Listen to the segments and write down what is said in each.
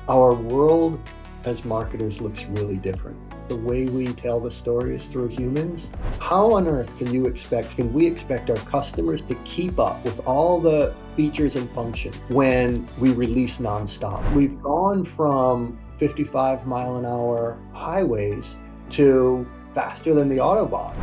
Our world as marketers looks really different. The way we tell the story is through humans. How on earth can we expect our customers to keep up with all the features and functions when we release nonstop? We've gone from 55-mile-an-hour highways to faster than the Autobahn.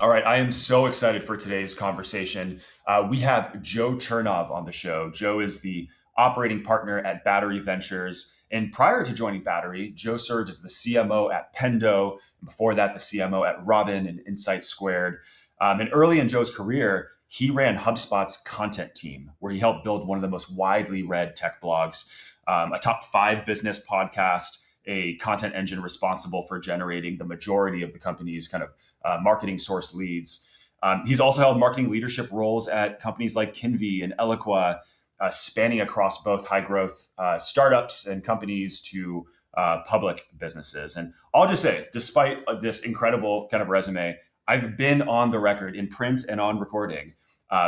All right, I am so excited for today's conversation. We have Joe Chernov on the show. Joe is the operating partner at Battery Ventures. And prior to joining Battery, Joe served as the CMO at Pendo, and before that, the CMO at Robin and InsightSquared. And early in Joe's career, he ran HubSpot's content team, where he helped build one of the most widely read tech blogs, a top 5 business podcast, a content engine responsible for generating the majority of the company's kind of marketing source leads. He's also held marketing leadership roles at companies like Kinvi and Eloqua, spanning across both high growth startups and companies to public businesses. And I'll just say, despite this incredible kind of resume, I've been on the record in print and on recording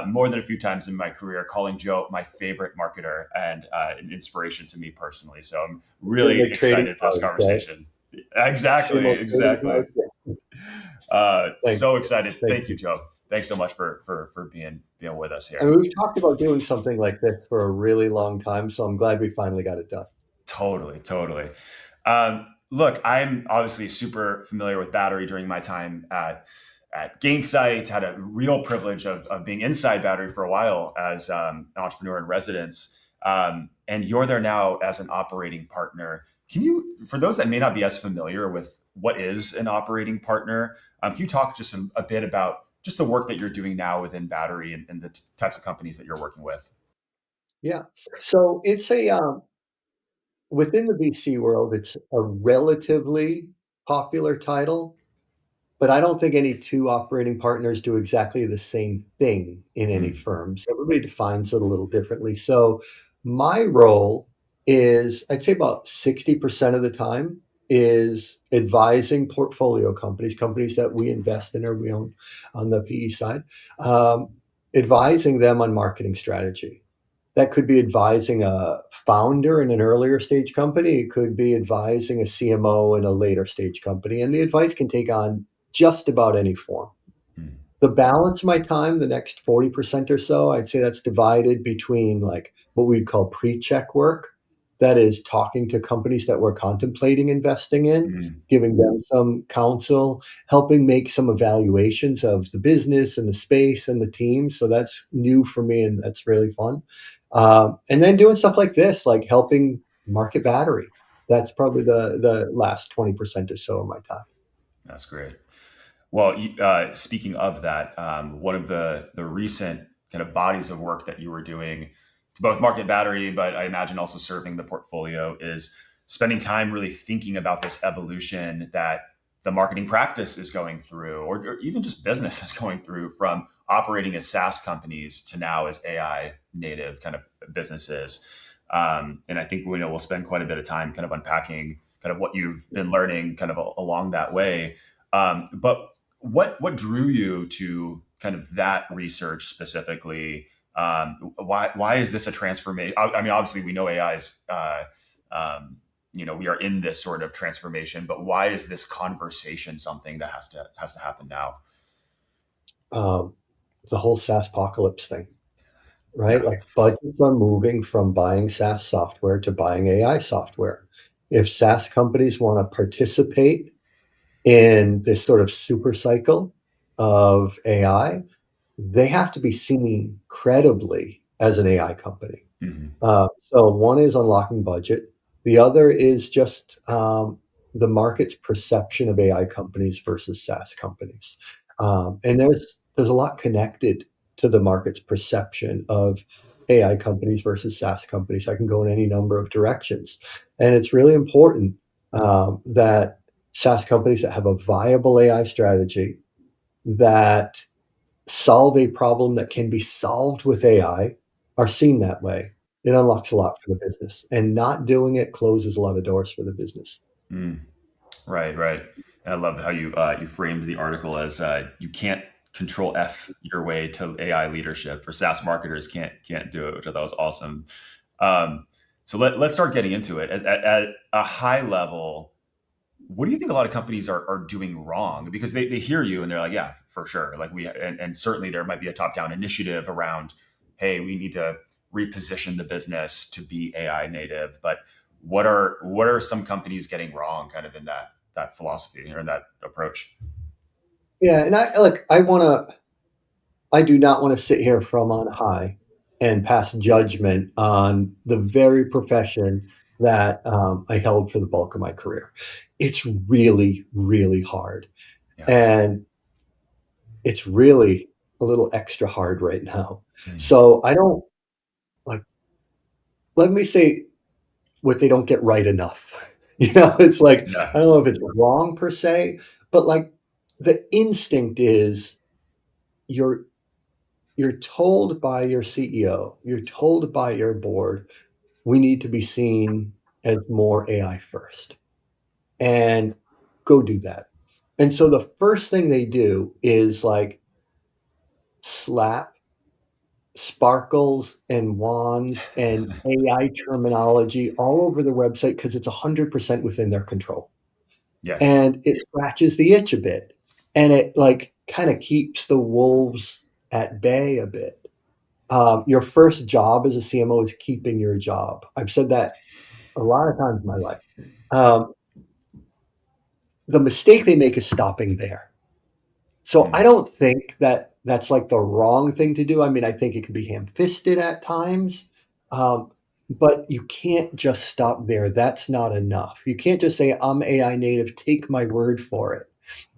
more than a few times in my career, calling Joe my favorite marketer and an inspiration to me personally. So I'm really excited for this conversation. Right? Exactly. So excited. Thank you, Joe. Thanks so much for being with us here. I mean, we've talked about doing something like this for a really long time, so I'm glad we finally got it done. Totally. Look, I'm obviously super familiar with Battery during my time at Gainsight, had a real privilege of being inside Battery for a while as an entrepreneur in residence. And you're there now as an operating partner. Can you, for those that may not be as familiar with what is an operating partner, can you talk just a bit about just the work that you're doing now within Battery and the types of companies that you're working with? Yeah. So it's within the VC world, it's a relatively popular title, but I don't think any two operating partners do exactly the same thing in any firms. Everybody defines it a little differently. So my role is, I'd say about 60% of the time, is advising portfolio companies that we invest in or we own on the PE side, advising them on marketing strategy. That could be advising a founder in an earlier stage company. It could be advising a CMO in a later stage company. And the advice can take on just about any form. The balance of my time, the next 40% or so, I'd say that's divided between like what we'd call pre-check work. That is talking to companies that we're contemplating investing in, giving them some counsel, helping make some evaluations of the business and the space and the team. So that's new for me and that's really fun. And then doing stuff like this, like helping market Battery. That's probably the last 20% or so of my time. That's great. Well, speaking of that, one of the recent kind of bodies of work that you were doing to both market Battery, but I imagine also serving the portfolio, is spending time really thinking about this evolution that the marketing practice is going through, or even just business is going through, from operating as SaaS companies to now as AI native kind of businesses. And I think we'll spend quite a bit of time kind of unpacking kind of what you've been learning kind of along that way. But what drew you to kind of that research specifically? Why is this a transformation? I mean, obviously we know AI is, we are in this sort of transformation, but why is this conversation something that has to happen now? The whole SaaS apocalypse thing, right? Yeah. Like budgets are moving from buying SaaS software to buying AI software. If SaaS companies want to participate in this sort of super cycle of AI, they have to be seen credibly as an AI company. So one is unlocking budget. The other is just the market's perception of AI companies versus SaaS companies. And there's a lot connected to the market's perception of AI companies versus SaaS companies. I can go in any number of directions. And it's really important that SaaS companies that have a viable AI strategy, that solve a problem that can be solved with AI, are seen that way, it unlocks a lot for the business. And not doing it closes a lot of doors for the business. Mm, right, right. And I love how you framed the article as you can't control F your way to AI leadership, or SaaS marketers can't do it, which I thought was awesome. Um, so let's start getting into it. At a high level, what do you think a lot of companies are doing wrong? Because they hear you and they're like, yeah, for sure. Like and certainly there might be a top down initiative around, hey, we need to reposition the business to be AI native. But what are some companies getting wrong, kind of in that philosophy or in that approach? Yeah, and I do not want to sit here from on high and pass judgment on the very profession that I held for the bulk of my career. It's really, really hard. Yeah. And it's really a little extra hard right now. Mm. So I don't like, let me say what they don't get right enough. It's like, Yeah. I don't know if it's wrong per se, but like the instinct is you're you're told by your CEO, you're told by your board, we need to be seen as more AI first. And go do that. And so the first thing they do is like slap sparkles and wands and AI terminology all over their website because it's 100% within their control. Yes. And it scratches the itch a bit. And it like kind of keeps the wolves at bay a bit. Your first job as a CMO is keeping your job. I've said that a lot of times in my life. Um, the mistake they make is stopping there. So I Mm. don't think that that's like the wrong thing to do. I mean, I think it can be ham-fisted at times, um, but you can't just stop there. That's not enough. You can't just say, I'm AI native, take my word for it.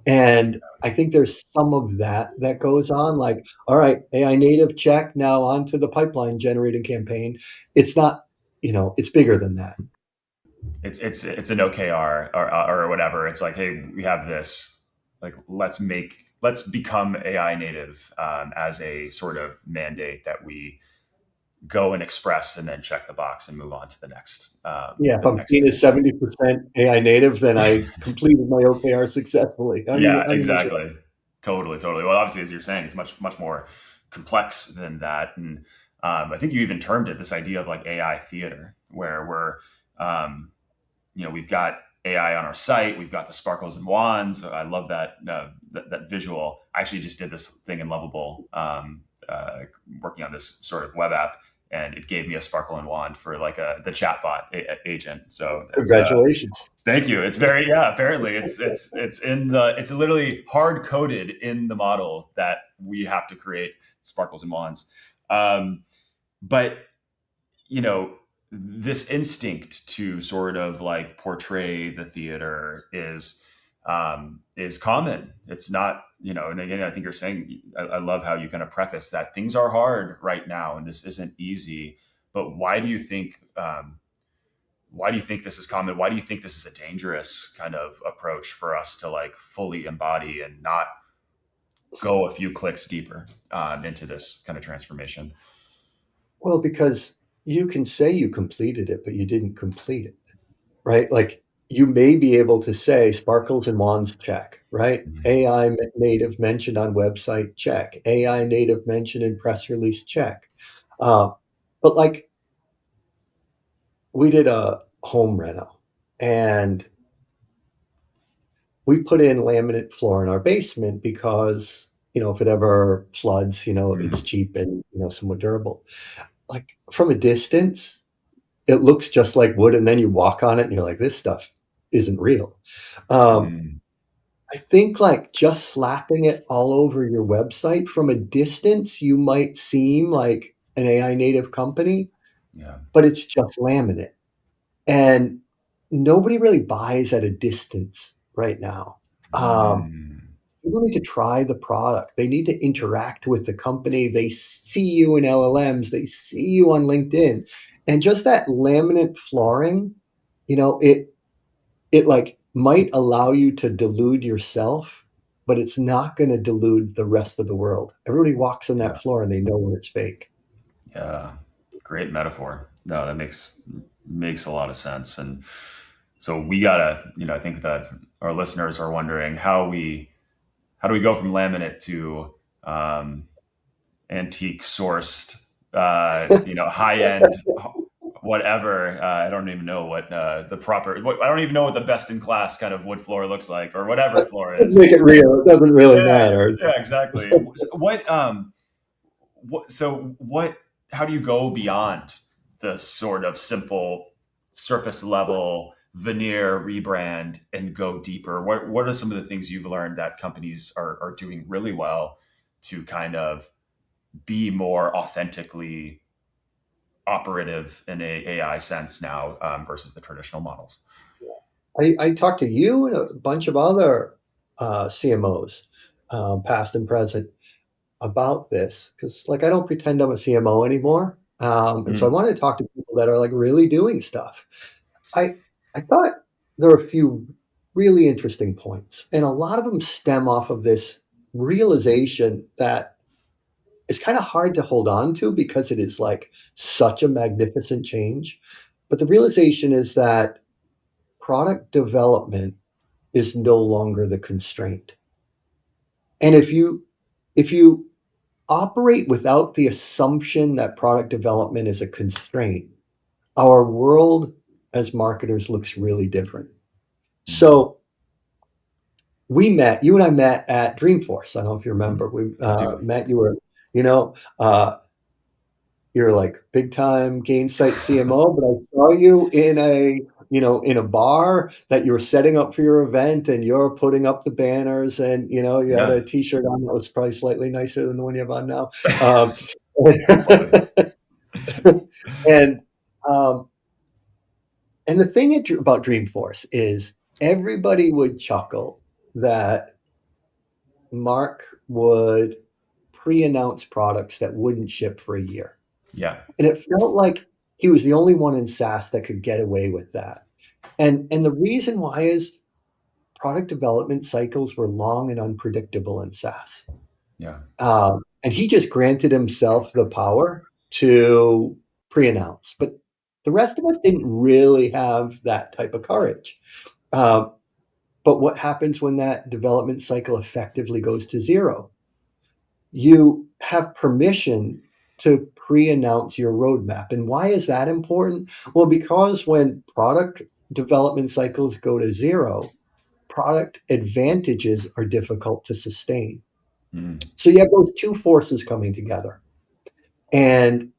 And I think there's some of that that goes on. Like, all right, AI native, check. Now on to the pipeline generating campaign. It's not, it's bigger than that. It's an OKR or whatever. It's like, hey, we have this. Like, let's become AI native as a sort of mandate that we go and express, and then check the box and move on to Yeah, if the I'm next seen as initiative. 70% AI native, then I completed my OKR successfully. Yeah, Unusual. exactly. Totally, totally. Well, obviously, as you're saying, it's much more complex than that. And I think you even termed it this idea of like AI theater, where um, we've got AI on our site, we've got the sparkles and wands. I love that visual. I actually just did this thing in Lovable, working on this sort of web app, and it gave me a sparkle and wand for like the chatbot agent. So that's Congratulations. thank you. It's very, yeah. Apparently, it's literally hard coded in the model that we have to create sparkles and wands. But you know, this instinct to sort of like portray the theater is common. It's not, and again, I think you're saying, I love how you kind of preface that things are hard right now and this isn't easy. But why do you think this is common? Why do you think this is a dangerous kind of approach for us to like fully embody and not go a few clicks deeper into this kind of transformation? Well, because you can say you completed it, but you didn't complete it, right? Like you may be able to say sparkles and wands check, right? AI native mentioned on website check. AI native mentioned in press release check. Uh, but like we did a home reno and we put in laminate floor in our basement because, if it ever floods, it's Mm. cheap and, somewhat durable. Like from a distance, it looks just like wood, and then you walk on it and you're like, this stuff isn't real. Um, Mm. I think like just slapping it all over your website from a distance, you might seem like an AI native company, Yeah. but it's just laminate. And nobody really buys at a distance right now. Um, Mm. People need to try the product. They need to interact with the company. They see you in LLMs. They see you on LinkedIn, and just that laminate flooring, it like might allow you to delude yourself, but it's not going to delude the rest of the world. Everybody walks on that Yeah. floor and they know when it's fake. Yeah. Great metaphor. No, that makes a lot of sense. And so we gotta, I think that our listeners are wondering how do we go from laminate to antique sourced, high end whatever. I don't even know what the proper. I don't even know what the best in class kind of wood floor looks like, or whatever floor is. Make it real. It doesn't really Yeah, matter. yeah, exactly. What how do you go beyond the sort of simple surface level veneer rebrand and go deeper? What are some of the things you've learned that companies are doing really well to kind of be more authentically operative in a AI sense now, versus the traditional models? I talked to you and a bunch of other CMOs, past and present, about this because, like, I don't pretend I'm a CMO anymore, and so I Mm, wanted to talk to people that are like really doing stuff. I I thought there are a few really interesting points, and a lot of them stem off of this realization that it's kind of hard to hold on to because it is like such a magnificent change. But the realization is that product development is no longer the constraint. And if you operate without the assumption that product development is a constraint, our world as marketers looks really different. mm, So you and I met at Dreamforce. I don't know if you mm. remember. We I do. met. You were, you know, uh, you're like big time Gainsight CMO, but I saw you in a bar that you were setting up for your event and you're putting up the banners and, you had Yeah, a t-shirt on that was probably slightly nicer than the one you have on now. slightly. And, um, and the thing about Dreamforce is everybody would chuckle that Mark would pre-announce products that wouldn't ship for a year. Yeah. And it felt like he was the only one in SaaS that could get away with that. And the reason why is product development cycles were long and unpredictable in SaaS. Yeah. And he just granted himself the power to pre-announce. But the rest of us didn't really have that type of courage. Um, but what happens when that development cycle effectively goes to zero? You have permission to pre-announce your roadmap. And why is that important? Well, because when product development cycles go to zero, product advantages are difficult to sustain. Mm, So you have those two forces coming together, and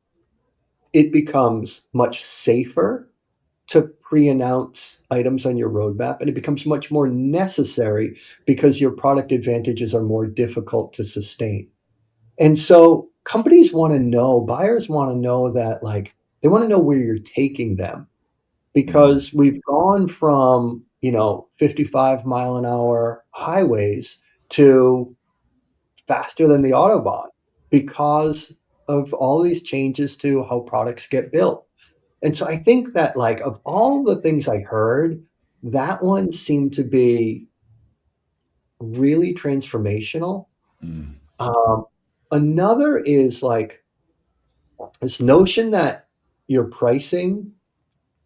it becomes much safer to pre-announce items on your roadmap, and it becomes much more necessary because your product advantages are more difficult to sustain. And so companies want to know, buyers want to know that, like, they want to know where you're taking them mm, because we've gone from, 55 mile an hour highways to faster than the Autobahn because of all these changes to how products get built. And so I think that, like, of all the things I heard, that one seemed to be really transformational. mm. Um, Another is like this notion that your pricing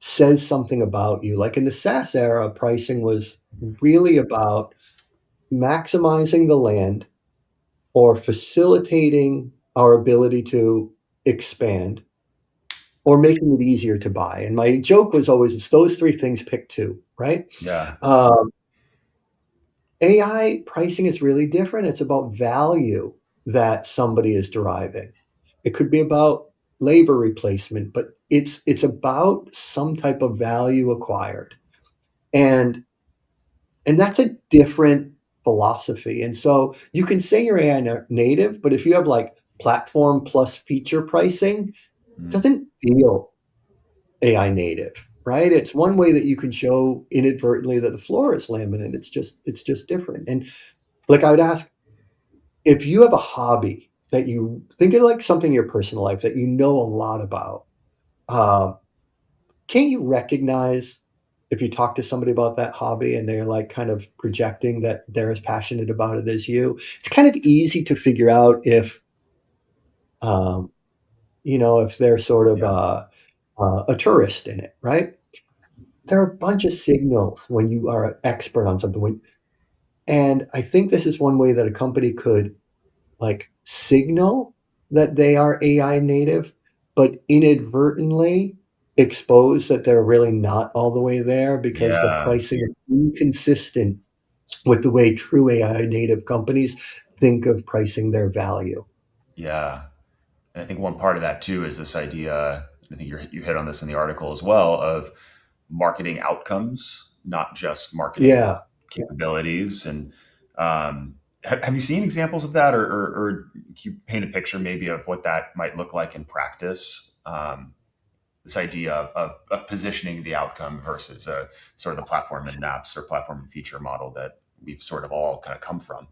says something about you. Like in the SaaS era, pricing was really about maximizing the land or facilitating our ability to expand or making it easier to buy. And my joke was always, it's those three things, pick two, right? Yeah. Um, AI pricing is really different. It's about value that somebody is deriving. It could be about labor replacement, but it's about some type of value acquired. And and that's a different philosophy. And so you can say you're AI native, but if you have like platform plus feature pricing, it Mm, doesn't feel AI native, right? It's one way that you can show inadvertently that the floor is laminate. It's just different. And like I would ask, if you have a hobby that you think of, like something in your personal life that you know a lot about, uh, can't you recognize if you talk to somebody about that hobby and they're like kind of projecting that they're as passionate about it as you? It's kind of easy to figure out if um, if they're sort of Yeah. a tourist in it, right? There are a bunch of signals when you are an expert on something. And I think this is one way that a company could like signal that they are AI native, but inadvertently expose that they're really not all the way there because the Yeah. pricing is inconsistent with the way true AI native companies think of pricing their value. Yeah. And I think one part of that too is this idea. I think you hit on this in the article as well of marketing outcomes, not just marketing Yeah. capabilities. And have you seen examples of that, or can you paint a picture maybe of what that might look like in practice? This idea of positioning the outcome versus sort of the platform and apps or platform and feature model that we've sort of all kind of come from.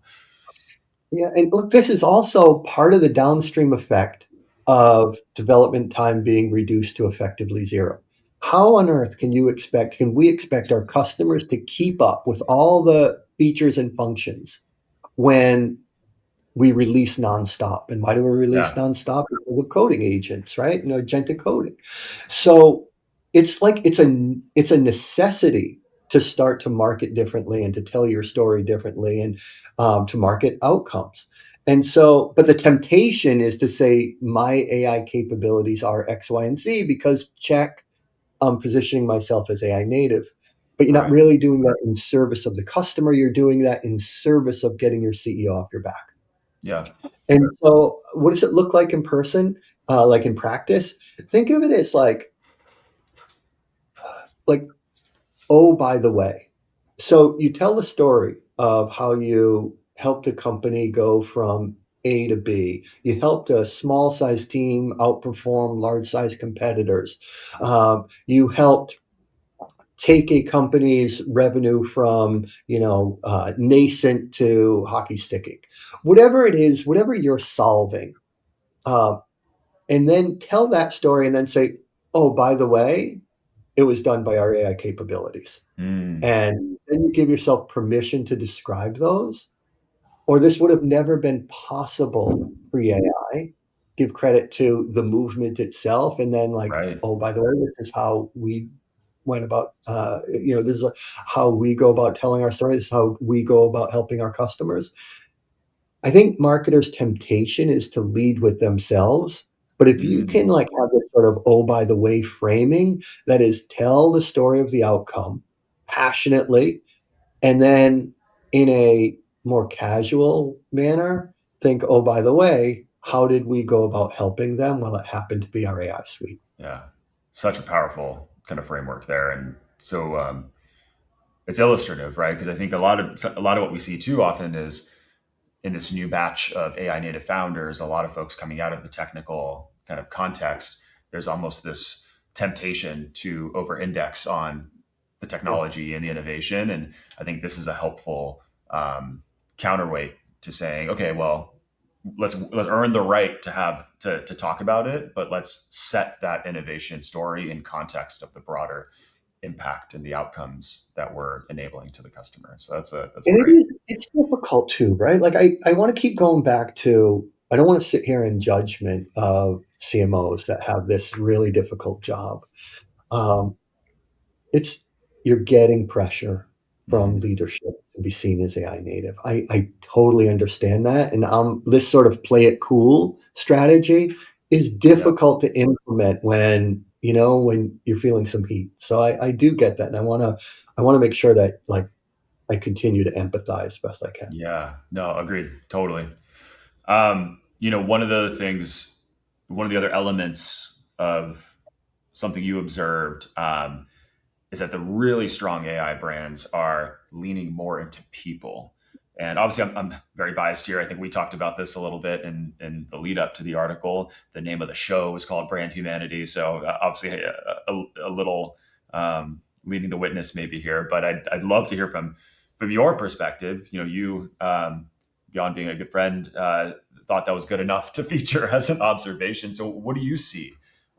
Yeah, and look, this is also part of the downstream effect of development time being reduced to effectively zero. How on earth can we expect our customers to keep up with all the features and functions when we release nonstop? And why do we release Yeah. nonstop? Because of coding agents, right? Agentic coding. So it's like it's a necessity to start to market differently and to tell your story differently and to market outcomes. And so, but the temptation is to say my AI capabilities are X, Y, and Z because check, I'm positioning myself as AI native. But you're not Right. really doing that in service of the customer. You're doing that in service of getting your CEO off your back. Yeah. And so, what does it look like in person? Like in practice? Think of it as like, oh, by the way. So you tell the story of how you helped a company go from A to B. You helped a small size team outperform large size competitors. You helped take a company's revenue from nascent to hockey sticking. Whatever it is, whatever you're solving, uh, and then tell that story and then say, oh, by the way, it was done by our AI capabilities. Mm, And then you give yourself permission to describe those, or this would have never been possible pre-AI. Give credit to the movement itself, and then like, right. oh, by the way, this is how we went about. This is how we go about telling our story. This is how we go about helping our customers. I think marketers' temptation is to lead with themselves. But if you Mm, can like have this sort of oh by the way framing, that is tell the story of the outcome passionately, and then in a more casual manner, think, oh by the way, how did we go about helping them? Well, it happened to be our AI suite. yeah. Such a powerful kind of framework there. And so it's illustrative, right? Because I think a lot of what we see too often is in this new batch of AI native founders, a lot of folks coming out of the technical kind of context, there's almost this temptation to over index on the Yeah. technology and the innovation. And I think this is a helpful counterweight to saying, okay, well, let's earn the right to have to talk about it, but let's set that innovation story in context of the broader impact and the outcomes that we're enabling to the customer. So that's a And great. it's difficult too, right? Like I want to keep going back to I don't want to sit here in judgment of CMOs that have this really difficult job. Um, it's you're getting pressure from Mhm. leadership to be seen as AI native. I totally understand that, and this sort of play it cool strategy is Yep. difficult to implement when you're feeling some heat. So I do get that, and I want to make sure that like I continue to empathize as best I can. Yeah. No, agreed. Totally. One of the other elements of something you observed is that the really strong AI brands are leaning more into people. And obviously, I'm very biased here. I think we talked about this a little bit in the lead up to the article. The name of the show was called Brand Humanity. So obviously, a little leading the witness maybe here. But I'd love to hear from your perspective. You beyond being a good friend, thought that was good enough to feature as an observation. So, what do you see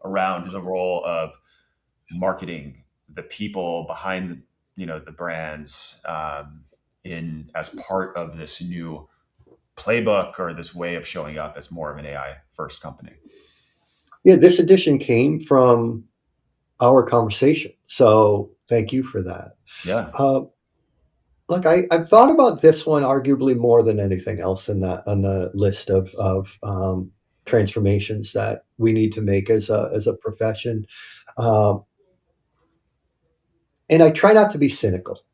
around the role of marketing, the people behind the brands in as part of this new playbook or this way of showing up as more of an AI first company? Yeah, this edition came from our conversation. So thank you for that. Yeah. Uh, Look, I've thought about this one arguably more than anything else in that on the list of transformations that we need to make as a profession. Um, and I try not to be cynical.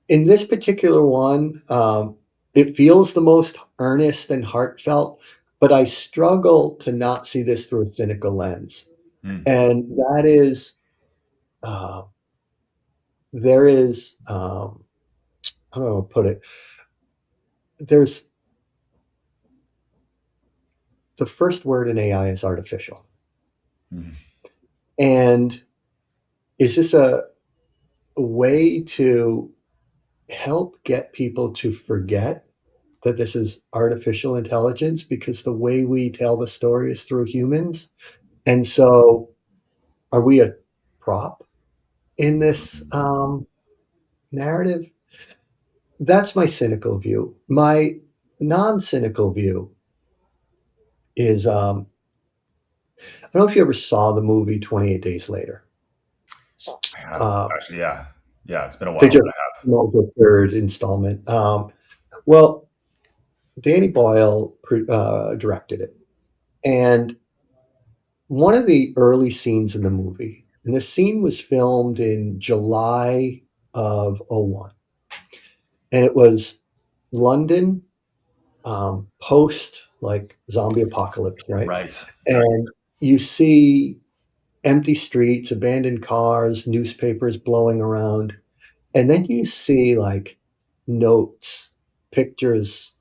In this particular one, it feels the most earnest and heartfelt, but I struggle to not see this through a cynical lens. Mm. And that is, uh, there is, how do I put it? There's the first word in AI is artificial. Mm. And is this a way to help get people to forget that this is artificial intelligence? Because the way we tell the story is through humans. And so, are we a prop in this narrative? That's my cynical view. My non cynical view is I don't know if you ever saw the movie 28 Days Later. I have Uh, actually, yeah. Yeah, it's been a they while, just but I have. the third installment. Well, Danny Boyle directed it. And one of the early scenes in the movie, and the scene was filmed in July of '01, and it was London post like zombie apocalypse, right? Right. And you see empty streets, abandoned cars, newspapers blowing around, and then you see like notes, pictures,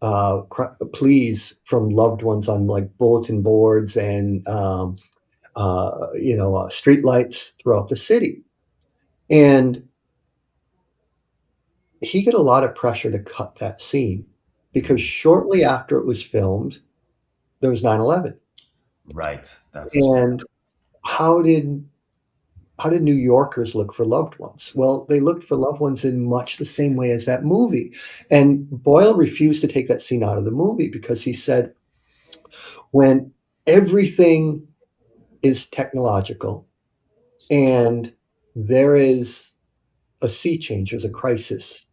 pleas from loved ones on like bulletin boards and street lights throughout the city. And he got a lot of pressure to cut that scene because Mm. shortly after it was filmed, there was 9/11. Right. That's And how did how did New Yorkers look for loved ones? Well, they looked for loved ones in much the same way as that movie. And Boyle refused to take that scene out of the movie because he said, when everything is technological and there is a sea change, there's a crisis,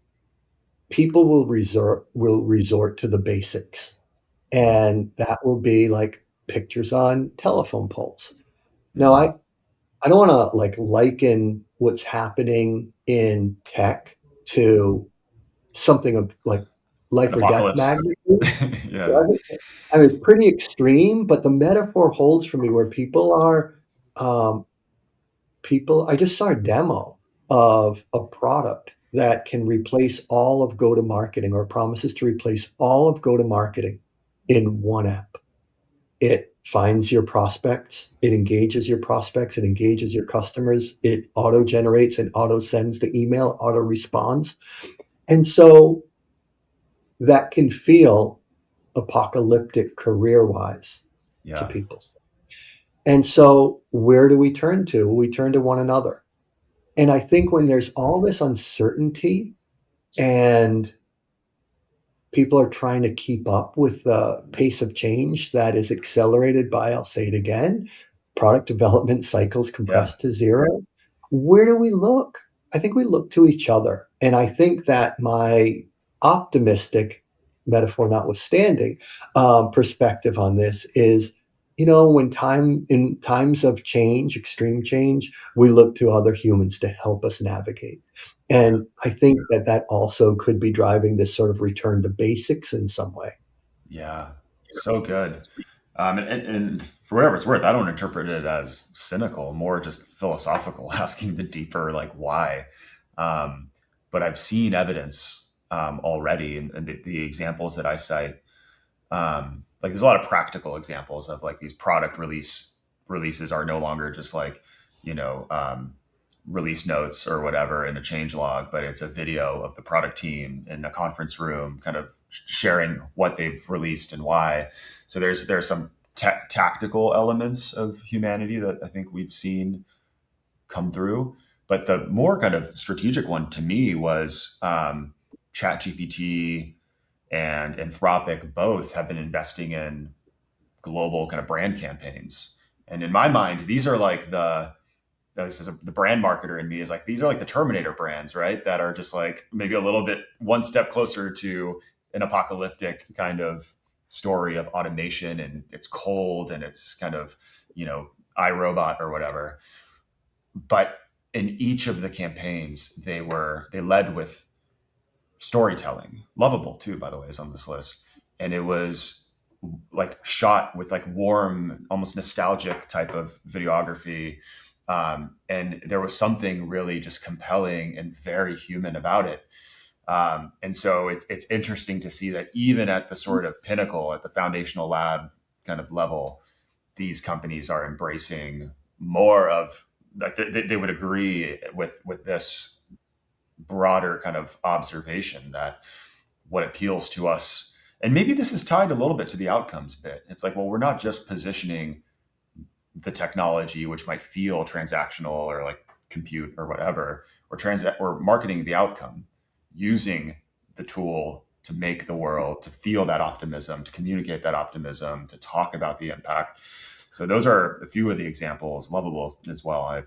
people will resort to the basics. mm, And that will be like pictures on telephone poles. Now, mm. I don't want to like liken what's happening in tech to something of like An life or death apocalypse. magnitude. Yeah. Right? I mean, it's pretty extreme, but the metaphor holds for me where um, people. I just saw a demo of a product that can replace all of go-to-marketing or promises to replace all of go-to-marketing in one app. It finds your prospects, it engages your prospects, it engages your customers, it auto generates and auto sends the email, auto responds. And so that can feel apocalyptic career wise to Yeah. people. And so where do we turn to? We turn to one another. And I think when there's all this uncertainty and people are trying to keep up with the pace of change that is accelerated by, I'll say it again, product development cycles Yeah. compressed to zero. Where do we look? I think we look to each other. And I think that my optimistic, metaphor notwithstanding, perspective on this is, when in times of change, extreme change, we look to other humans to help us navigate. And I think that that also could be driving this sort of return to basics in some way. Yeah. So good. And for whatever it's worth, I don't interpret it as cynical, more just philosophical, asking the deeper, like, why. But I've seen evidence already, and the examples that I cite, like there's a lot of practical examples of like these product releases are no longer just like, you know, release notes or whatever in a change log, but it's a video of the product team in a conference room, kind of sharing what they've released and why. So there's some tactical elements of humanity that I think we've seen come through. But the more kind of strategic one to me was ChatGPT and Anthropic both have been investing in global kind of brand campaigns. And in my mind, these are like the brand marketer in me is like, these are like the Terminator brands, right? That are just like maybe a little bit one step closer to an apocalyptic kind of story of automation, and it's cold and it's kind of, iRobot or whatever. But in each of the campaigns, they led with storytelling. Lovable too, by the way, is on this list. And it was like shot with like warm, almost nostalgic type of videography. And there was something really just compelling and very human about it. And so it's interesting to see that even at the sort of pinnacle, at the foundational lab kind of level, these companies are embracing more of like they would agree with this broader kind of observation that what appeals to us, and maybe this is tied a little bit to the outcomes bit. It's like, well, we're not just positioning the technology, which might feel transactional or like compute or whatever. We're marketing the outcome, using the tool to make the world, to feel that optimism, to communicate that optimism, to talk about the impact. So those are a few of the examples. Lovable as well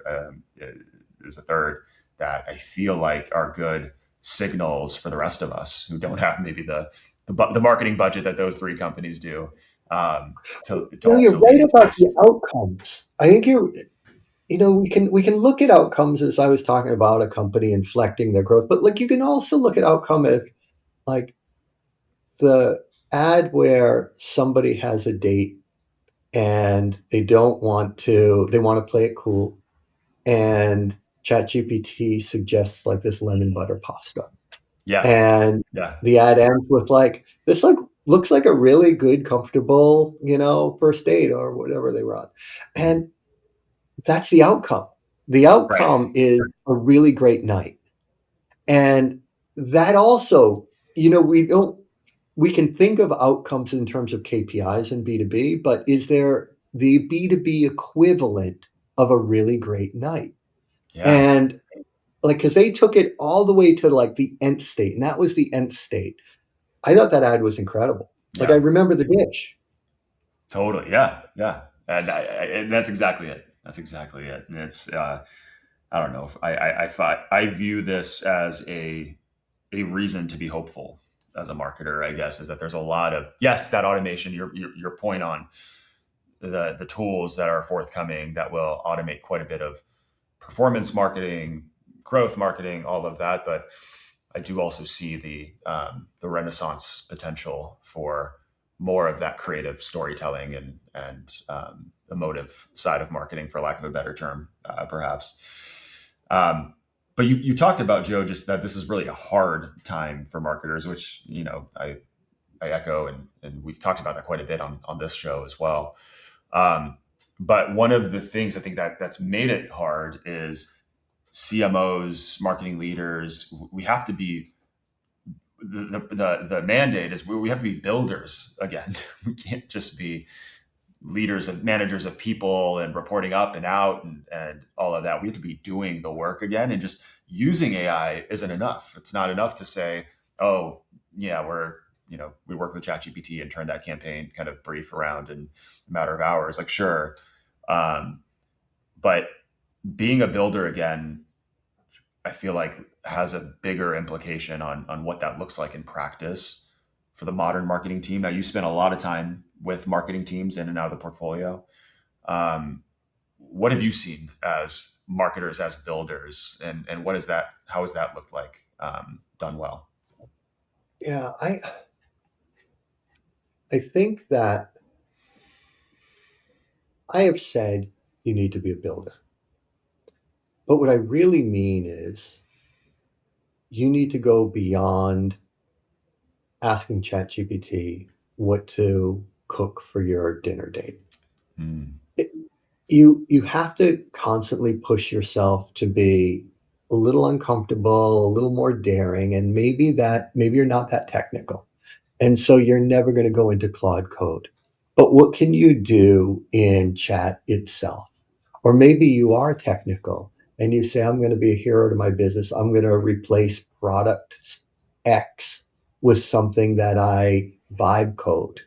is a third that I feel like are good signals for the rest of us who don't have maybe the marketing budget that those three companies do, to No, you're also lean right into about this. the outcomes. I think we can look at outcomes as I was talking about a company inflecting their growth, but like you can also look at outcome as like the ad where somebody has a date and they want to play it cool, and ChatGPT suggests like this lemon butter pasta, Yeah, and yeah, the ad ends with like this like looks like a really good, comfortable, first date or whatever they were on, and that's the outcome. The right. outcome is a really great night, and that also, we can think of outcomes in terms of KPIs in B2B, but is there the B2B equivalent of a really great night? Yeah, And like, because they took it all the way to like the nth state, and that was the nth state. I thought that ad was incredible. Like, I yeah, remember the dish. totally. Yeah, yeah, and that's exactly it. That's exactly it. And it's I don't know if I view this as a reason to be hopeful as a marketer. I guess is that there's a lot of, yes, that automation. Your point on the tools that are forthcoming that will automate quite a bit of performance marketing, growth marketing, all of that. But I do also see the renaissance potential for more of that creative storytelling and emotive side of marketing, for lack of a better term, perhaps. But you talked about, Joe, just that this is really a hard time for marketers, which I echo, and we've talked about that quite a bit on this show as well. Um, but one of the things I think that's made it hard is CMOs, marketing leaders. We have to be the mandate is we have to be builders again. We can't just be leaders and managers of people and reporting up and out and all of that. We have to be doing the work again, and just using AI isn't enough. It's not enough to say, oh, yeah, we work with ChatGPT and turn that campaign kind of brief around in a matter of hours. Like, sure. Um, but being a builder again, I feel like has a bigger implication on what that looks like in practice for the modern marketing team. Now, you spend a lot of time with marketing teams in and out of the portfolio. Um, what have you seen as marketers, as builders, and what is that? How has that looked like done well? Yeah, I think that I have said you need to be a builder. But what I really mean is you need to go beyond asking ChatGPT what to cook for your dinner date. Mm, It, you have to constantly push yourself to be a little uncomfortable, a little more daring, and maybe you're not that technical. And so you're never going to go into Claude Code. But what can you do in chat itself? Or maybe you are technical and you say, I'm going to be a hero to my business. I'm going to replace product X with something that I vibe code.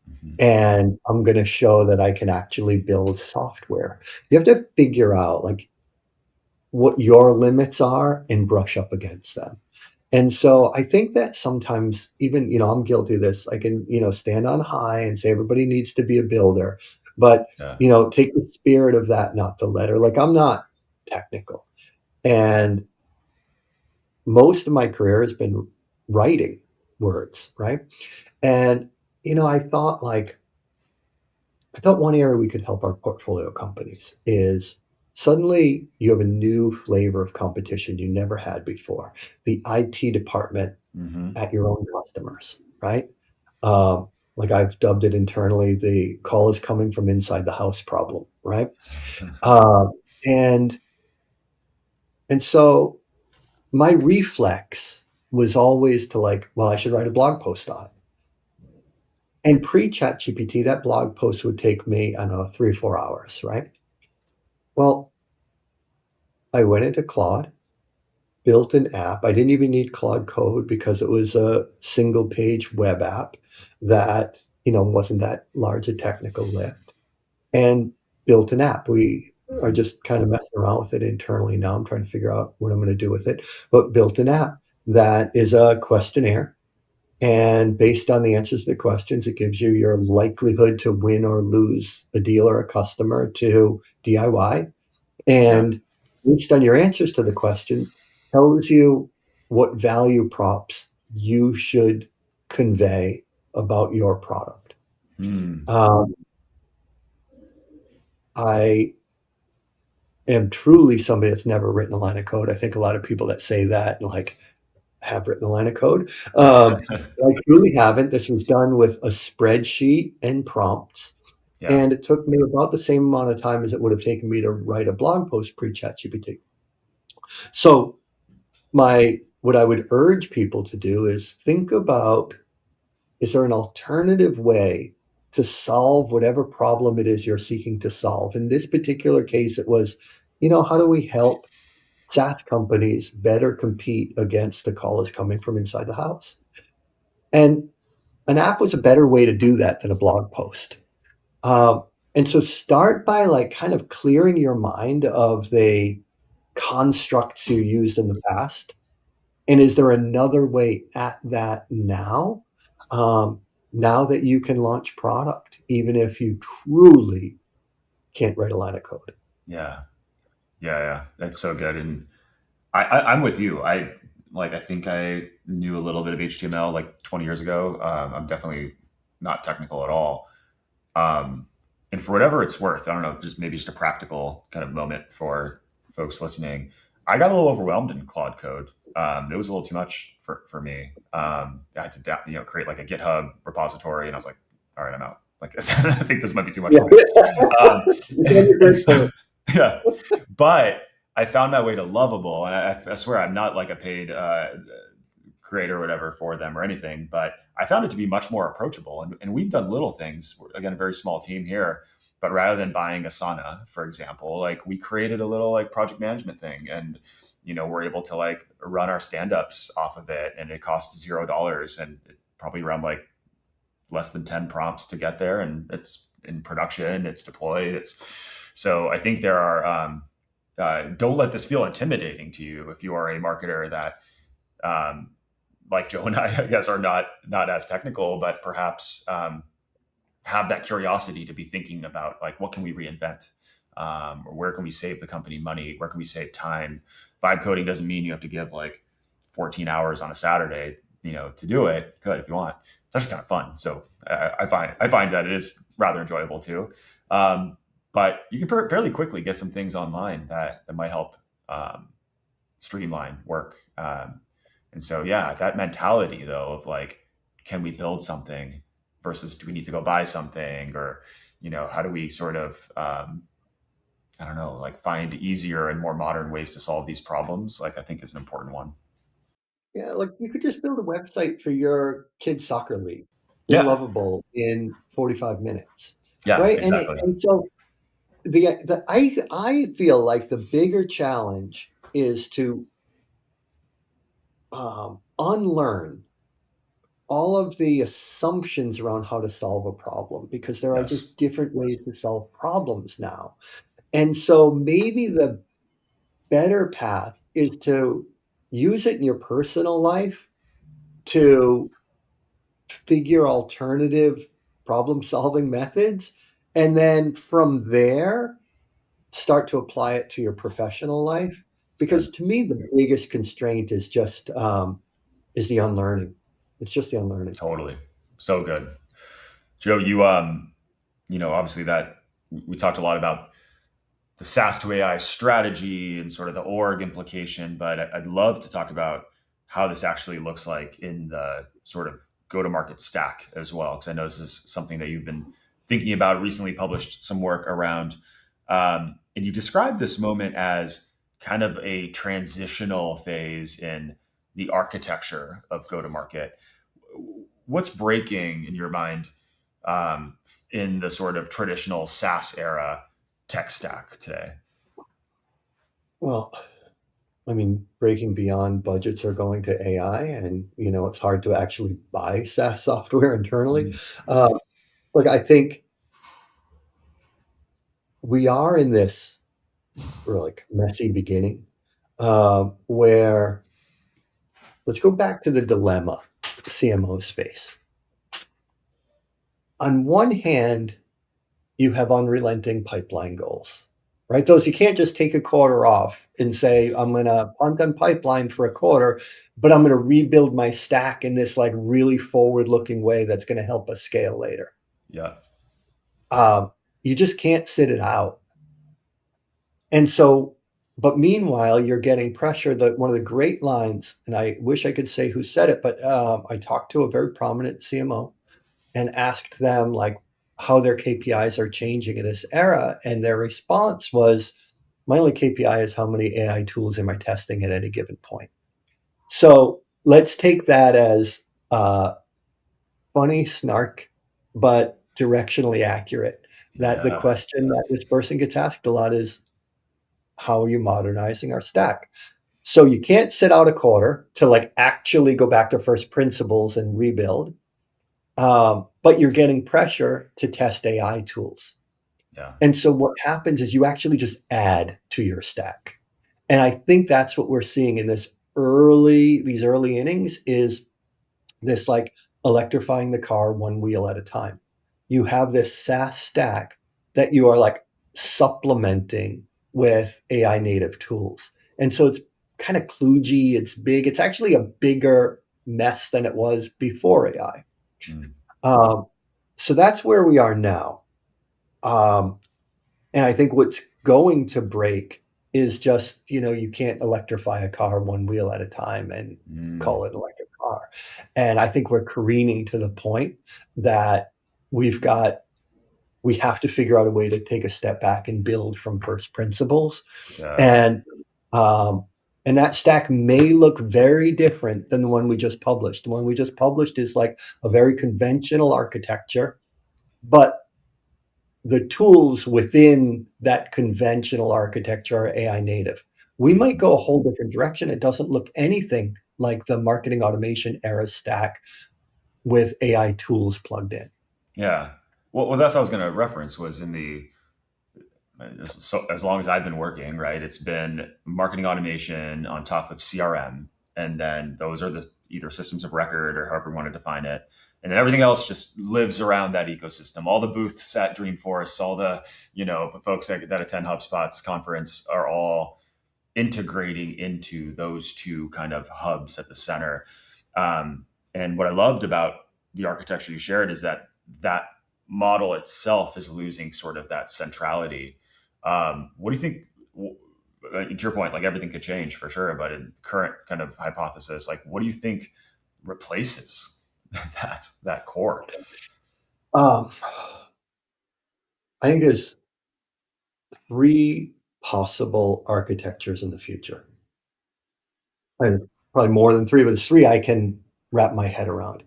Mhm. and I'm going to show that I can actually build software. You have to figure out like what your limits are and brush up against them. And so I think that sometimes even, I'm guilty of this. I can, stand on high and say everybody needs to be a builder, but, Yeah. take the spirit of that, not the letter. Like I'm not technical. And most of my career has been writing words, right? And, I thought one area we could help our portfolio companies is suddenly you have a new flavor of competition you never had before. The IT department Hmm. at your own customers, right? Like I've dubbed it internally, the call is coming from inside the house problem, right? Um, and and so my reflex was always to like, well, I should write a blog post on it. And pre-ChatGPT, that blog post would take me, I don't know, 3 or 4 hours, right? Well, I went into Claude, built an app. I didn't even need Claude Code because it was a single page web app that, wasn't that large a technical lift, and built an app. We are Hmm. just kind of messing around with it internally now. I'm trying to figure out what I'm going to do with it, but built an app that is a questionnaire. And based on the answers to the questions, it gives you your likelihood to win or lose a deal or a customer to DIY. Yeah. And based on your answers to the questions, tells you what value props you should convey about your product. Hmm. Um, I am truly somebody that's never written a line of code. I think a lot of people that say that like have written a line of code. I truly haven't. This was done with a spreadsheet and prompts. Yeah. And it took me about the same amount of time as it would have taken me to write a blog post pre-ChatGPT. So what I would urge people to do is think about, is there an alternative way to solve whatever problem it is you're seeking to solve? In this particular case, it was, how do we help SaaS companies better compete against the call is coming from inside the house? And an app was a better way to do that than a blog post. Um, and so start by like kind of clearing your mind of the constructs you used in the past. And is there another way at that now? Um, now that you can launch product, even if you truly can't write a line of code. Yeah. Yeah. Yeah. That's so good. And I'm with you. I think I knew a little bit of HTML like 20 years ago. I'm definitely not technical at all. Um, and for whatever it's worth, I don't know, just maybe just a practical kind of moment for folks listening. I got a little overwhelmed in Claude Code. It was a little too much for me. I had to create like a GitHub repository, and I was like, all right, I'm out. Like I think this might be too much Yeah. for me. Um, You've done your and great so point. yeah, but I found my way to Lovable, and I swear I'm not like a paid creator or whatever for them or anything, but I found it to be much more approachable. And we've done little things. Again, a very small team here, but rather than buying Asana, for example, like we created a little like project management thing, and we're able to like run our stand-ups off of it, and it costs $0, and probably around like less than 10 prompts to get there, and it's in production, it's deployed. It's so I think there are don't let this feel intimidating to you if you are a marketer that um, like Joe and I guess are not as technical, but perhaps have that curiosity to be thinking about like what can we reinvent, or where can we save the company money, where can we save time. Vibe coding doesn't mean you have to give like 14 hours on a Saturday, to do it. Good if you want. It's actually kind of fun. So I find that it is rather enjoyable too. Um, but you can fairly quickly get some things online that might help um, streamline work. And so, yeah, that mentality though of like, can we build something versus do we need to go buy something, or how do we sort of I don't know, like find easier and more modern ways to solve these problems? Like, I think is an important one. Yeah, like you could just build a website for your kids' soccer league in Yeah, Lovable in 45 minutes, yeah, right? exactly. And so I feel like the bigger challenge is to unlearn all of the assumptions around how to solve a problem, because there are Yes. just different ways to solve problems now. And so maybe the better path is to use it in your personal life to figure alternative problem solving methods. And then from there, start to apply it to your professional life. It's Because good. to me, the biggest constraint is just is the unlearning. It's just the unlearning. Totally. So good. Joe, obviously that we talked a lot about the SaaS to AI strategy and sort of the org implication, but I'd love to talk about how this actually looks like in the sort of go to market stack as well, because I know this is something that you've been thinking about, recently published some work around. And you described this moment as kind of a transitional phase in the architecture of go to market. What's breaking in your mind in the sort of traditional SaaS era tech stack today? Well, I mean, breaking beyond budgets are going to AI, and it's hard to actually buy SaaS software internally. Mm, Uh, Look, I think we are in this like messy beginning where let's go back to the dilemma CMOs face. On one hand, you have unrelenting pipeline goals, right? Those you can't just take a quarter off and say, I'm going to punt on pipeline for a quarter, but I'm going to rebuild my stack in this like really forward looking way that's going to help us scale later. yeah, You just can't sit it out. And so, but meanwhile, you're getting pressure. That one of the great lines, and I wish I could say who said it, but I talked to a very prominent CMO and asked them like how their KPIs are changing in this era, and their response was, "My only KPI is how many AI tools am I testing at any given point." So let's take that as funny snark, but directionally accurate. That the yeah, question that this person gets asked a lot is, "How are you modernizing our stack?" So you can't sit out a quarter to like actually go back to first principles and rebuild. But you're getting pressure to test AI tools. yeah, And so what happens is you actually just add to your stack. And I think that's what we're seeing in these early innings is this like electrifying the car one wheel at a time. You have this SaaS stack that you are like supplementing with AI native tools. And so it's kind of kludgy, it's big, it's actually a bigger mess than it was before AI. mm, Um, so that's where we are now. Um, and I think what's going to break is just, you can't electrify a car one wheel at a time and mm, call it an electric car. And I think we're careening to the point that we've got we have to figure out a way to take a step back and build from first principles. yes, And um, and that stack may look very different than the one we just published. The one we just published is like a very conventional architecture, but the tools within that conventional architecture are AI native. We might mm, go a whole different direction. It doesn't look anything like the marketing automation era stack with AI tools plugged in. yeah. Well, that's what I was going to reference was in the so as long as I've been working, right, it's been marketing automation on top of CRM, and then those are the either systems of record or however you want to define it, and then everything else just lives around that ecosystem. All the booths at Dreamforce, all the folks that attend HubSpot's conference are all integrating into those two kind of hubs at the center. And what I loved about the architecture you shared is that model itself is losing sort of that centrality. What do you think? To your point, like everything could change for sure, but in current kind of hypothesis, like what do you think replaces that core? Um, I think there's three possible architectures in the future. And probably more than three, but it's three I can wrap my head around.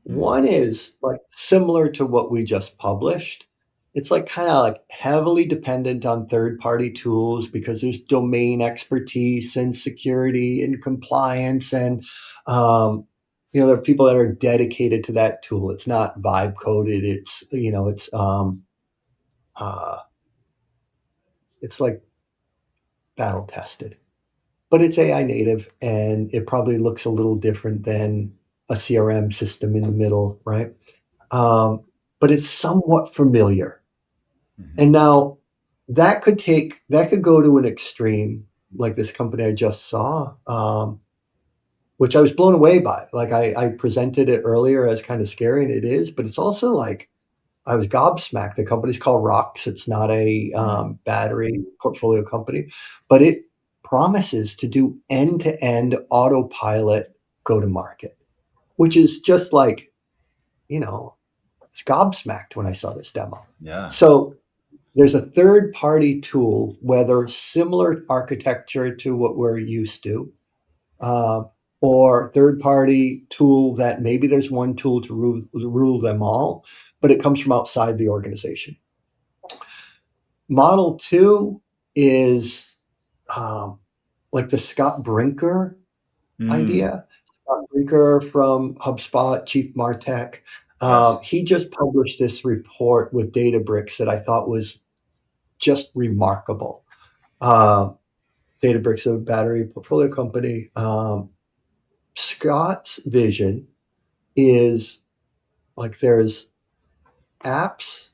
Mm, One is like similar to what we just published. It's like kind of like heavily dependent on third party tools because there's domain expertise and security and compliance and um, there are people that are dedicated to that tool. It's not vibe coded. Uh, it's like battle tested, but it's AI native, and it probably looks a little different than a CRM system in the middle, right? Um, but it's somewhat familiar. Mm-hmm. And now that could go to an extreme, like this company I just saw, which I was blown away by. Like I presented it earlier as kind of scary, and it is, but it's also like I was gobsmacked. The company's called Rocks. It's not a Mm. battery portfolio company, but it promises to do end-to-end autopilot go-to-market, which is just like, you know, it's gobsmacked when I saw this demo. Yeah. So there's a third-party tool, whether similar architecture to what we're used to, uh, or third-party tool that maybe there's one tool to rule them all, but it comes from outside the organization. Model two is um, like the Scott Brinker Mm. idea. Scott Brinker from HubSpot, Chief Martech. Yes. He just published this report with Databricks that I thought was just remarkable. Uh, Databricks, a battery portfolio company. Scott's vision is like there's apps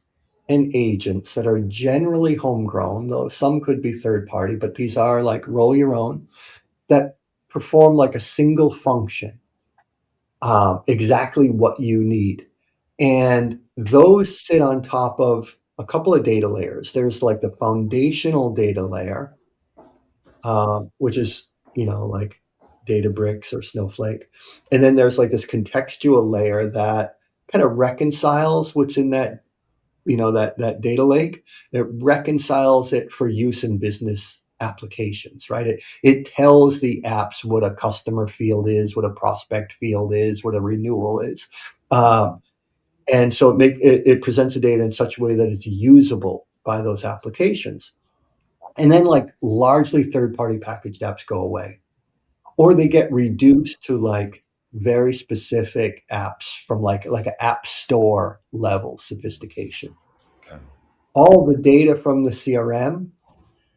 and agents that are generally homegrown, though some could be third party, but these are like roll your own that perform like a single function, exactly what you need. And those sit on top of a couple of data layers. There's like the foundational data layer, which is, like Databricks or Snowflake. And then there's like this contextual layer that kind of reconciles what's in that, that data lake. It reconciles it for use in business applications, right? It tells the apps what a customer field is, what a prospect field is, what a renewal is. Mm-hmm. And so it presents the data in such a way that it's usable by those applications. And then like largely third-party packaged apps go away, or they get reduced to like very specific apps from like an app store level sophistication. Okay. All the data from the CRM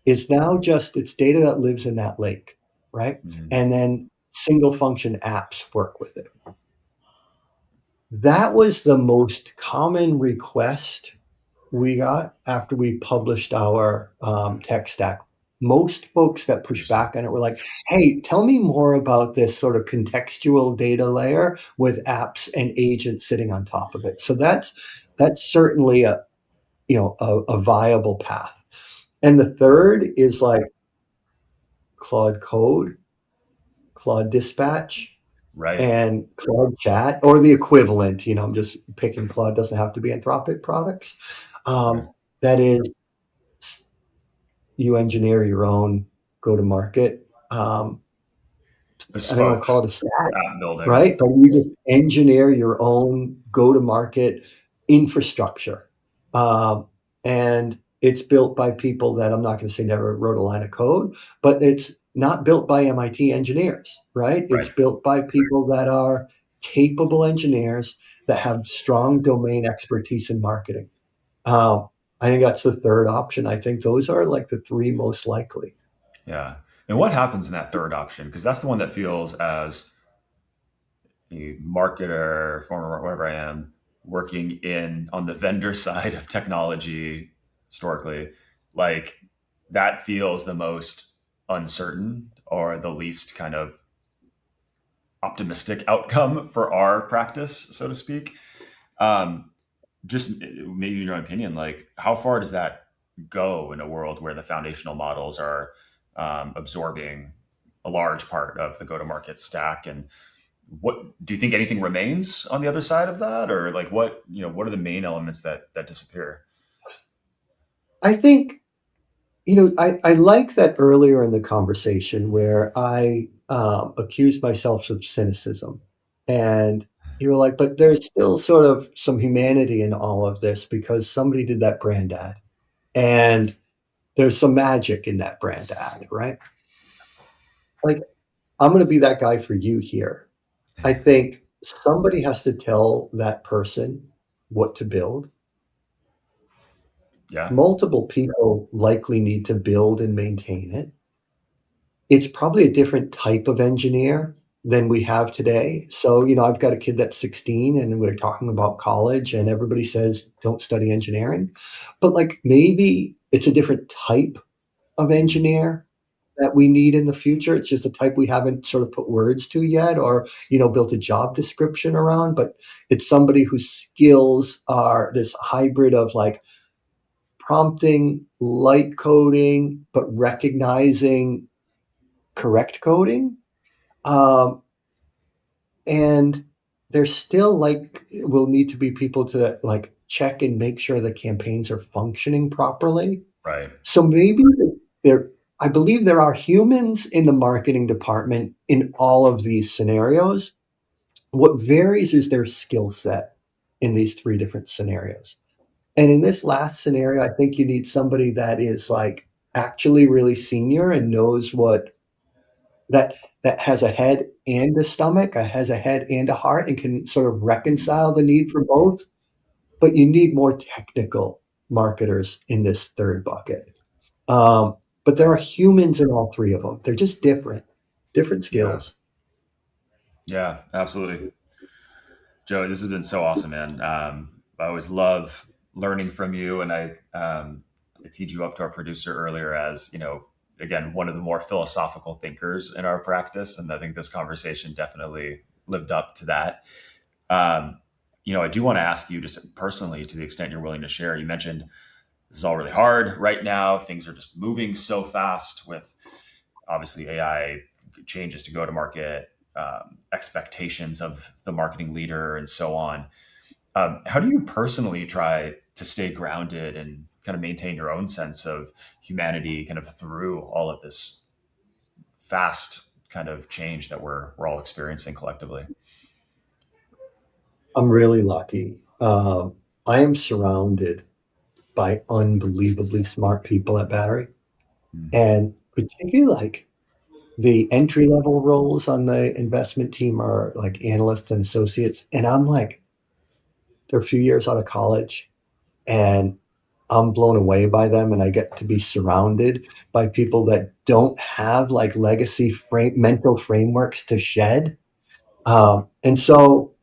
is now just it's data that lives in that lake, right? Mm-hmm. And then single function apps work with it. That was the most common request we got after we published our tech stack. Most folks that push Interesting. back on it were like, hey, tell me more about this sort of contextual data layer with apps and agents sitting on top of it. So that's certainly a viable path. And the third is like Claude Code, Claude Dispatch, Right. and Claude Chat, or the equivalent. I'm just picking Claude, doesn't have to be Anthropic products. Right. That is, you engineer your own go to market. I don't want to Bespoke call it a stack, app building. right? But you just engineer your own go to market infrastructure. Um, and it's built by people that I'm not going to say never wrote a line of code, but it's not built by MIT engineers, right? It's Right. built by people that are capable engineers that have strong domain expertise in marketing. Um, I think that's the third option. I think those are like the three most likely. Yeah. And what happens in that third option? Because that's the one that feels as a marketer, former whatever I am, working in on the vendor side of technology historically, like that feels the most uncertain or the least kind of optimistic outcome for our practice, so to speak. Um, just maybe in your own opinion, like how far does that go in a world where the foundational models are absorbing a large part of the go-to-market stack? And what do you think anything remains on the other side of that, or like what are the main elements that disappear? I think I like that earlier in the conversation where I accused myself of cynicism. And you were like, but there's still sort of some humanity in all of this because somebody did that brand ad. And there's some magic in that brand ad, right? Like, I'm going to be that guy for you here. I think somebody has to tell that person what to build. Yeah. Multiple people likely need to build and maintain it. It's probably a different type of engineer than we have today. So, I've got a kid that's 16 and we're talking about college and everybody says don't study engineering. But like maybe it's a different type of Mm, engineer that we need in the future. It's just a type we haven't sort of put words to yet or, built a job description around, but it's somebody whose skills are this hybrid of like prompting, light coding, but recognizing correct coding. Um, and there's still like will need to be people to like check and make sure the campaigns are functioning properly. right. So maybe there, I believe there are humans in the marketing department in all of these scenarios. What varies is their skill set in these three different scenarios. And in this last scenario, I think you need somebody that is like actually really senior and knows what that that has a head and a stomach, has a head and a heart, and can sort of Mm, reconcile the need for both. But you need more technical marketers in this third bucket. But there okay. are humans in all three of them. They're just different Yeah. skills. Yeah, absolutely. Joe, this has been so awesome, man. I always love learning from you, and I teed you up to our producer earlier as again one of the more philosophical thinkers in our practice, and I think this conversation definitely lived up to that. Um, I do want to ask you just personally, to the extent you're willing to share. You mentioned this is all really hard right now. Things are just moving so fast with obviously AI changes to go to market, expectations of the marketing leader, and so on. How do you personally try to stay grounded and kind of maintain your own sense of humanity kind of through all of this fast kind of change that we're all experiencing collectively? I'm really lucky. I am surrounded by unbelievably smart people at Battery, Mm, and particularly like the entry level roles on the investment team are like analysts and associates, and I'm like they're a few years out of college, and I'm blown away by them, and I get to be surrounded by people that don't have like legacy mental frameworks to shed. And so,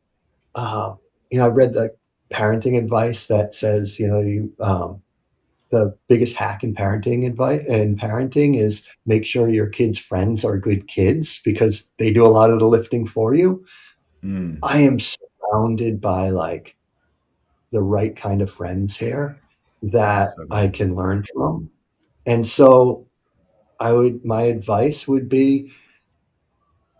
uh, I read the parenting advice that says, the biggest hack in parenting is make sure your kids' friends are good kids because they do a lot of the lifting for you. mm, I am surrounded by like the right kind of friends here that so I good. can learn from. And so my advice would be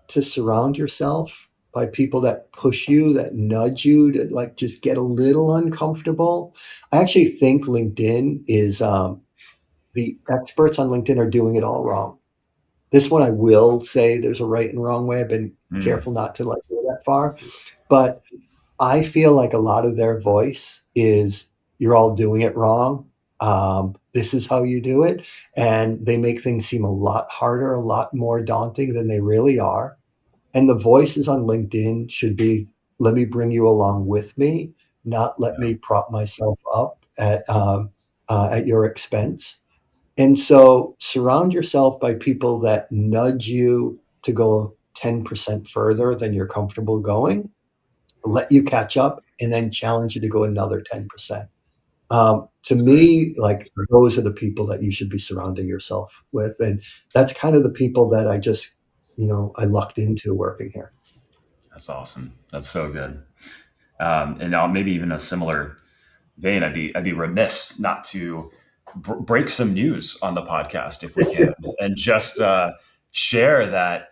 to surround yourself by people that push you, that nudge you to like just get a little uncomfortable. I actually think LinkedIn is the experts on LinkedIn are doing it all wrong. This one I will say there's a right and wrong way. I've been Mm, careful not to like go that far, but I feel like a lot of their voice is you're all doing it wrong. This is how you do it. And they make things seem a lot harder, a lot more daunting than they really are. And the voices on LinkedIn should be let me bring you along with me, not let yeah, me prop myself up at your expense. And so surround yourself by people that nudge you to go 10% further than you're comfortable going, let you catch up, and then challenge you to go another 10%. To that's great. me, like those are the people that you should be surrounding yourself with. And that's kind of the people that I lucked into working here. That's awesome. That's so good. And now maybe even a similar vein, I'd be remiss not to break some news on the podcast if we can, and just share that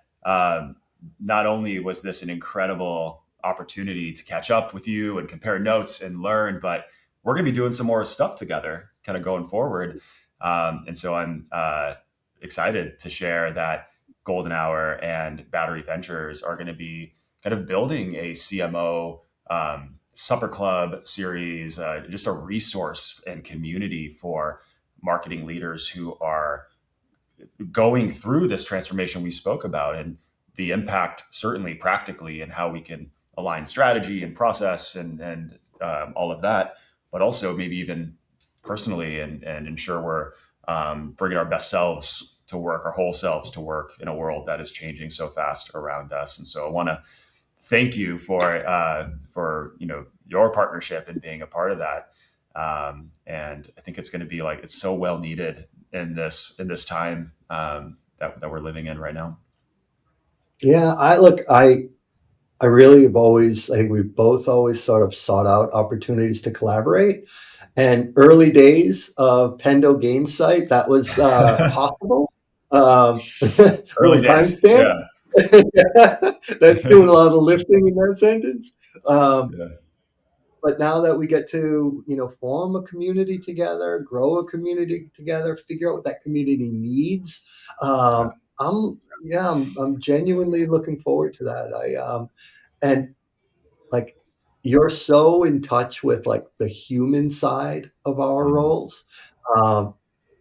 not only was this an incredible opportunity to catch up with you and compare notes and learn, but we're going to be doing some more stuff together, kind of going forward. And so I'm excited to share that Golden Hour and Battery Ventures are going to be kind of building a CMO supper club series, just a resource and community for marketing leaders who are going through this transformation we spoke about, and the impact certainly practically and how we can align strategy and process and all of that, but also maybe even personally and ensure we're bringing our best selves to work, our whole selves to work in a world that is changing so fast around us. And so I want to thank you for your partnership and being a part of that. And I think it's going to be like it's so well needed in this time that we're living in right now. Yeah, I really have always, I think we've both always sort of sought out opportunities to collaborate. And early days of Pendo game site, that was possible. Early Little days, timestamp. yeah, That's doing a lot of lifting in that sentence. Um, yeah, but now that we get to, form a community together, grow a community together, figure out what that community needs, I'm genuinely looking forward to that. And like you're so in touch with like the human side of our mhm. roles, um,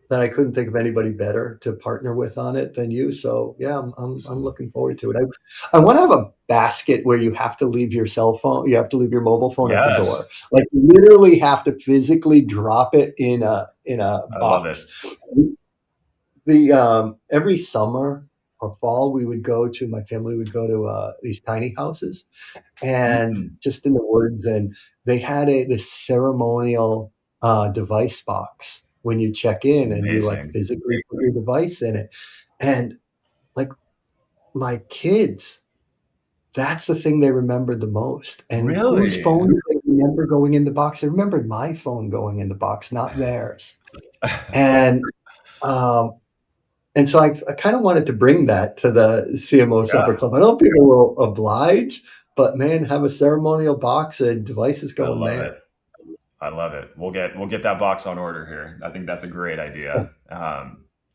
that I couldn't think of anybody better to partner with on it than you. So yeah, I'm Awesome. looking forward to it. I want to have a basket where you have to leave your cell phone, you have to leave your mobile phone at the door. Yes, Like you literally have to physically drop it in a I love it. box. The every summer or fall we would go to my family would go to these tiny houses and Mm, just in the woods, and they had this ceremonial device box when you check in, and you like amazing. physically put your device in it. And like my kids, that's the thing they remembered the most. And whose Really? phone do they remember going in the box? They remembered my phone going in the box, not theirs. And um, and so I kind of wanted to bring that to the CMO Supper Yeah, Club. I know people will oblige, but man, have a ceremonial box and devices I going love it. there. I love it. We'll get that box on order here. I think that's a great idea.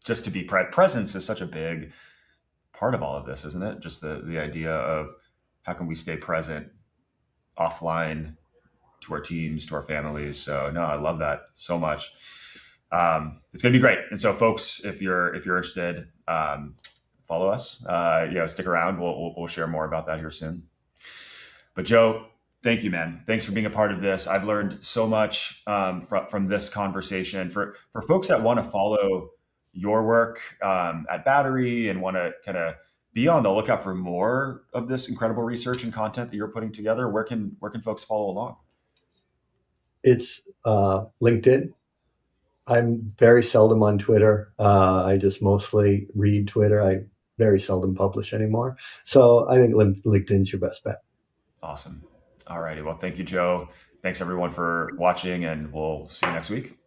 Just to be presence is such a big part of all of this, isn't it? Just the idea of how can we stay present offline to our teams, to our families. So no, I love that so much. It's going to be great. And so, folks, if you're interested, follow us. Stick around. We'll share more about that here soon. But Joe, thank you, man. Thanks for being a part of this. I've learned so much from this conversation. For folks that want to follow your work at Battery and want to kind of be on the lookout for more of this incredible research and content that you're putting together, where can folks follow along? It's LinkedIn. I'm very seldom on Twitter. I just mostly read Twitter. I very seldom publish anymore. So I think LinkedIn's your best bet. Awesome. All righty. Well, thank you, Joe. Thanks everyone for watching, and we'll see you next week.